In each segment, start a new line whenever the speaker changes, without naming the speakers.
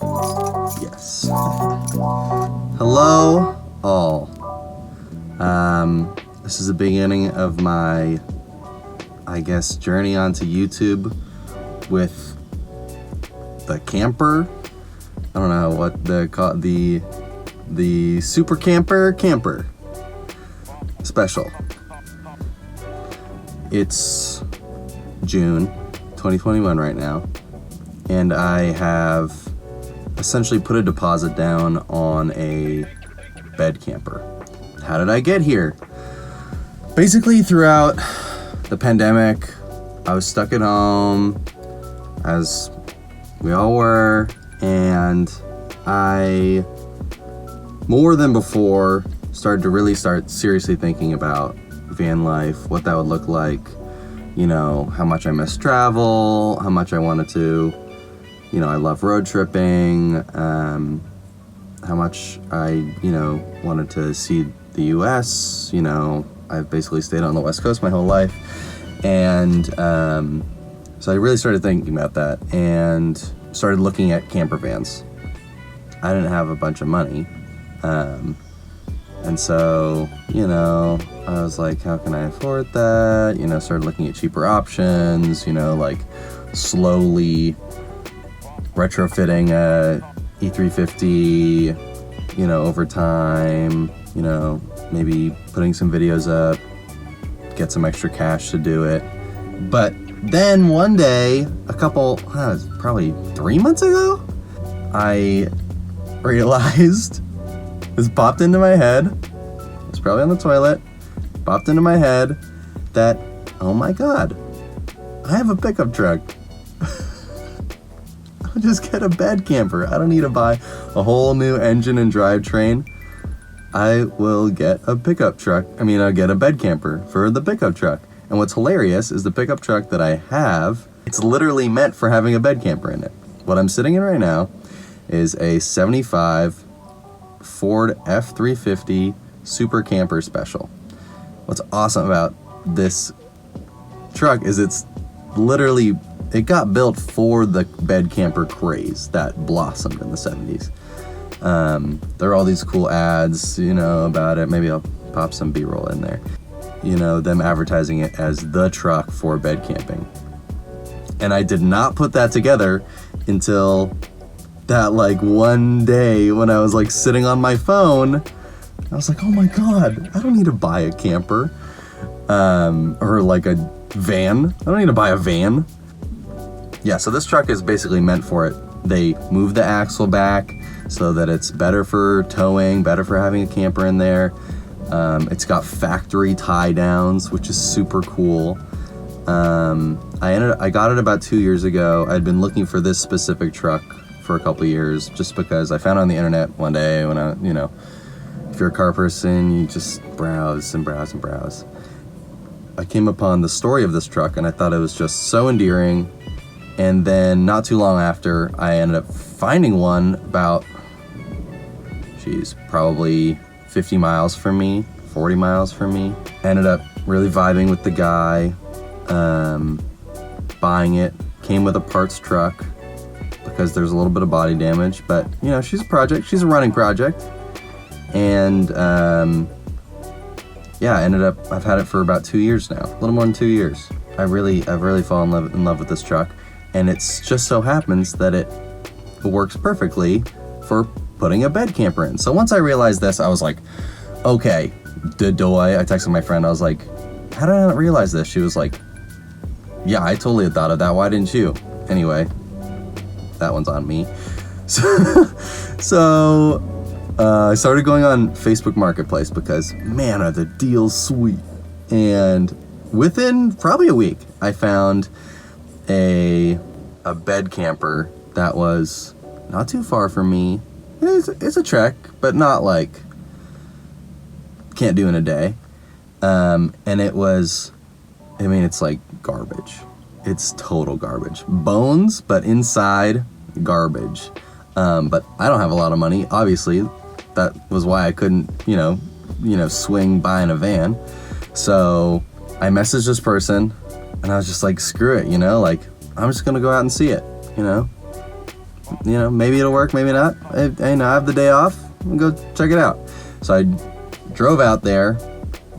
Yes. Hello, all. This is the beginning of my, I guess, journey onto YouTube with the camper. I don't know what the super camper special. It's June 2021 right now, and I have essentially put a deposit down on a bed camper. How did I get here? Basically, throughout the pandemic, I was stuck at home, as we all were, and I, more than before, started to seriously thinking about van life, what that would look like, you know, how much I miss travel, how much I wanted to, you know, I love road tripping, how much I, wanted to see the US, I've basically stayed on the West Coast my whole life, and so I really started thinking about that and started looking at camper vans. I didn't have a bunch of money, and so, I was like, how can I afford that? Started looking at cheaper options, like slowly retrofitting a E350, over time, maybe putting some videos up, get some extra cash to do it. But then one day, probably 3 months ago, I realized, this popped into my head, it was probably on the toilet, popped into my head that, oh my God, I have a pickup truck. I'll just get a bed camper. I don't need to buy a whole new engine and drivetrain. I will get a pickup truck. I'll get a bed camper for the pickup truck. And what's hilarious is the pickup truck that I have, it's literally meant for having a bed camper in it. What I'm sitting in right now is a 75 Ford F350 Super Camper Special. What's awesome about this truck is it got built for the bed camper craze that blossomed in the 70s. There are all these cool ads, about it. Maybe I'll pop some B-roll in there. Them advertising it as the truck for bed camping. And I did not put that together until that one day when I was sitting on my phone. I was like, oh my God, I don't need to buy a camper, or a van. I don't need to buy a van. Yeah, so this truck is basically meant for it. They moved the axle back so that it's better for towing, better for having a camper in there. It's got factory tie downs, which is super cool. I got it about 2 years ago. I'd been looking for this specific truck for a couple years, just because I found it on the internet one day when if you're a car person, you just browse and browse and browse. I came upon the story of this truck and I thought it was just so endearing. And then not too long after, I ended up finding one about, probably 50 miles from me, 40 miles from me. I ended up really vibing with the guy, buying it. Came with a parts truck because there's a little bit of body damage, but she's a running project. And I've had it for about 2 years now, a little more than 2 years. I've really fallen in love with this truck, and it's just so happens that it works perfectly for putting a bed camper in. So once I realized this, I was like, okay, doy. I texted my friend, I was like, how did I not realize this? She was like, yeah, I totally had thought of that. Why didn't you? Anyway, that one's on me. So I started going on Facebook Marketplace because, man, are the deals sweet. And within probably a week, I found a bed camper that was not too far from me. It's a trek, but not can't do in a day. And it was, it's garbage. It's total garbage. Bones, but inside, garbage. But I don't have a lot of money, obviously. That was why I couldn't, swing buying a van. So I messaged this person, and I was just like, screw it, I'm just gonna go out and see it, you know, maybe it'll work, maybe not. I have the day off. I'll go check it out. So I drove out there.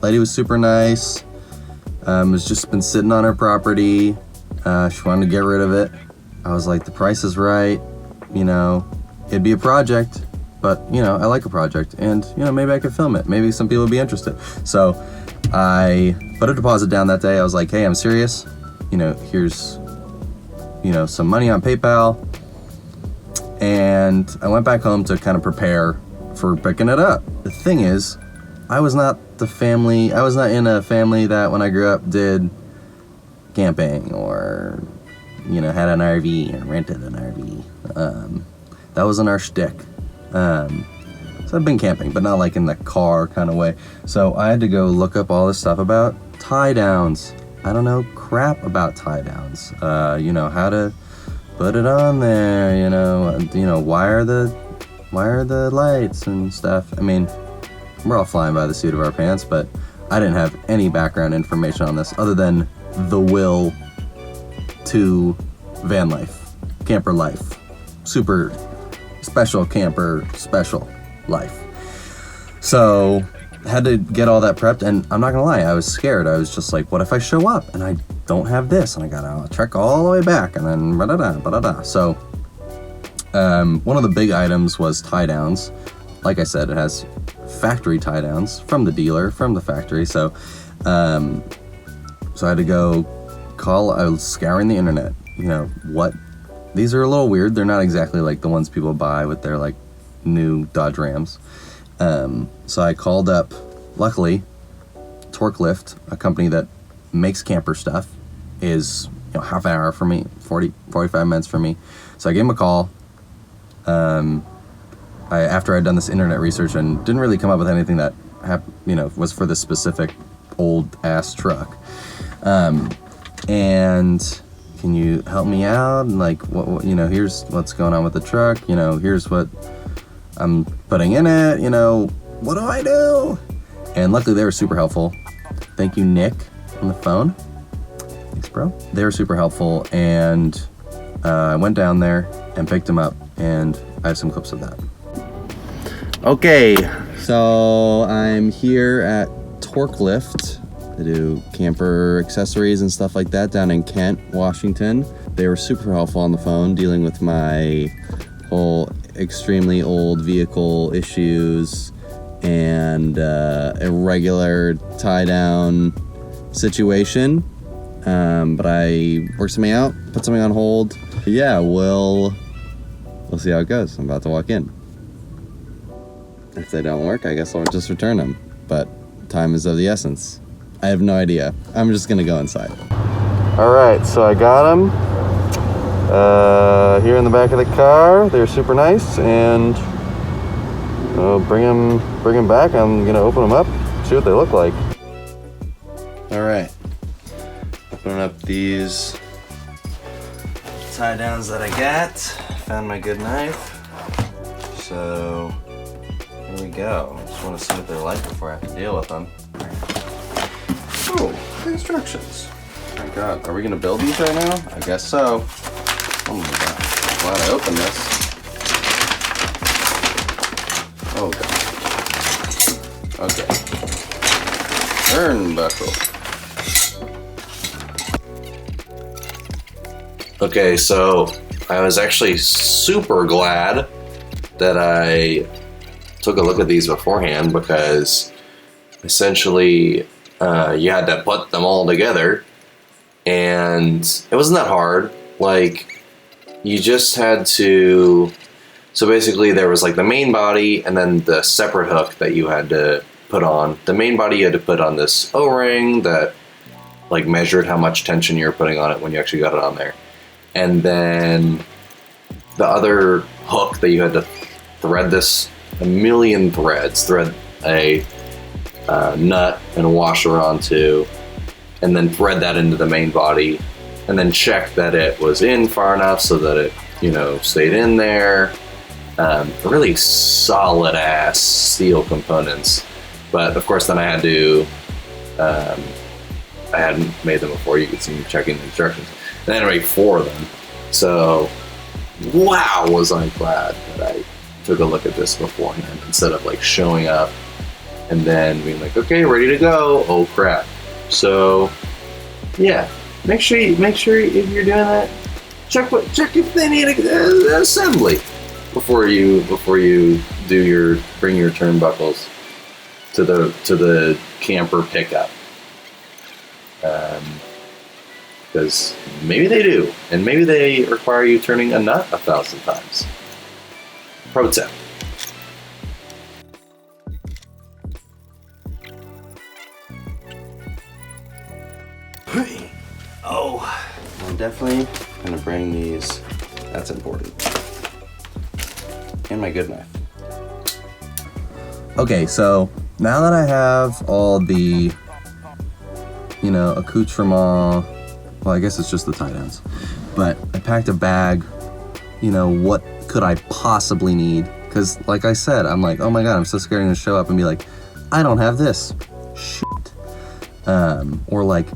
Lady was super nice. Has just been sitting on her property. She wanted to get rid of it. I was like, the price is right. You know, it'd be a project, but you know, I like a project, and you know, maybe I could film it. Maybe some people would be interested. So I put a deposit down that day. I was like, hey, I'm serious. You know, here's, you know, some money on PayPal. And I went back home to kind of prepare for picking it up. The thing is, I was not in a family that when I grew up did camping or, you know, had an RV or rented an RV. That wasn't our shtick. So I've been camping, but not like in the car kind of way. So I had to go look up all this stuff about tie downs. I don't know crap about tie downs. You know, how to put it on there, you know, wire the lights and stuff. I mean, we're all flying by the seat of our pants, but I didn't have any background information on this other than the will to van life, camper life, super special camper, special life. So had to get all that prepped, and I'm not gonna lie, I was scared. I was just like, what if I show up and I don't have this, and I gotta trek all the way back, and then ba-da-da. So one of the big items was tie downs. Like I said, it has factory tie downs from the dealer, from the factory. So I had to go call. I was scouring the internet. You know what? These are a little weird. They're not exactly like the ones people buy with their like new Dodge Rams. So I called up, luckily, Torque Lift, a company that makes camper stuff, is, you know, half an hour for me, 45 minutes for me. So I gave him a call. After I'd done this internet research and didn't really come up with anything that was for this specific old ass truck. And can you help me out? And like, what, you know, here's what's going on with the truck. You know, here's what I'm putting in it. You know, what do I do? And luckily they were super helpful. Thank you, Nick, on the phone. Thanks, bro. They were super helpful, and I went down there and picked him up, and I have some clips of that. Okay, so I'm here at Torque Lift. They do camper accessories and stuff like that down in Kent, Washington. They were super helpful on the phone dealing with my whole extremely old vehicle issues and irregular tie-down situation. But I worked something out, put something on hold. Yeah, we'll see how it goes. I'm about to walk in. If they don't work, I guess I'll just return them. But time is of the essence. I have no idea. I'm just gonna go inside. All right, so I got them here in the back of the car. They're super nice, and I'll bring them back. I'm gonna open them up, see what they look like. All right, opening up these tie downs that I got. Found my good knife. So here we go. I just want to see what they're like before I have to deal with them. Oh, the instructions. Oh my god, are we gonna build these right now? I guess so. Oh my god, glad I opened this. Oh god. Okay. Turnbuckles. Okay, so I was actually super glad that I took a look at these beforehand, because essentially you had to put them all together, and it wasn't that hard. Like, you just had to, so basically there was like the main body and then the separate hook that you had to put on. The main body you had to put on this O-ring that like measured how much tension you were putting on it when you actually got it on there. And then the other hook that you had to thread this a million threads, thread a nut and a washer onto, and then thread that into the main body, and then check that it was in far enough so that it, you know, stayed in there. Really solid ass steel components. But of course then I had to, I hadn't made them before, you could see me checking the instructions. And I had to make 4 of them. So wow, was I glad that I took a look at this beforehand instead of like showing up and then being like, okay, ready to go. Oh crap. So yeah, make sure if you're doing that, check if they need an assembly before you bring your turnbuckles to the camper pickup. Because maybe they do, and maybe they require you turning a nut 1,000 times. Pro tip. Oh, I'm definitely gonna bring these. That's important. And my good knife. Okay, so now that I have all the, accoutrement, well, I guess it's just the tie downs, but I packed a bag, what could I possibly need? Because like I said, I'm like, oh my God, I'm so scared to show up and be like, I don't have this. Shit. Or like,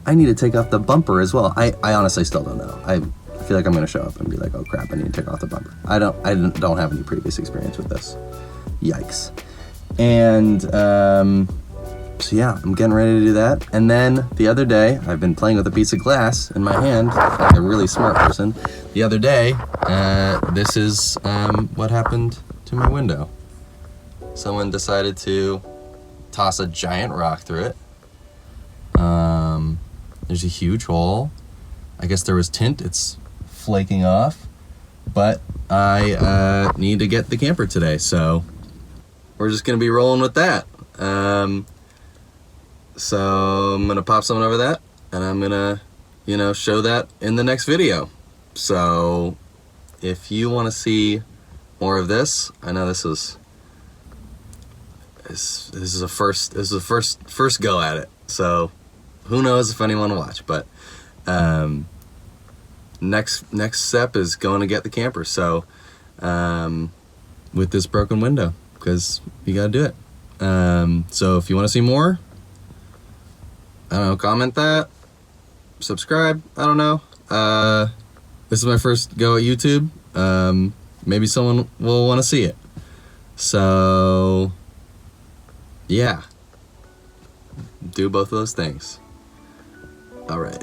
I need to take off the bumper as well. I honestly still don't know. I feel like I'm gonna show up and be like, oh crap, I need to take off the bumper. I don't have any previous experience with this. Yikes. And so yeah, I'm getting ready to do that. And then the other day, I've been playing with a piece of glass in my hand, like a really smart person. The other day, this is what happened to my window. Someone decided to toss a giant rock through it. There's a huge hole. I guess there was tint. It's flaking off. But I need to get the camper today, so we're just gonna be rolling with that. So I'm gonna pop something over that, and I'm gonna, show that in the next video. So if you want to see more of this, I know this is a first go at it. So who knows if anyone will watch, but next step is going to get the camper. So with this broken window, because you gotta do it. So if you want to see more, I don't know, comment that, subscribe, I don't know. This is my first go at YouTube. Maybe someone will want to see it. So yeah, do both of those things. All right.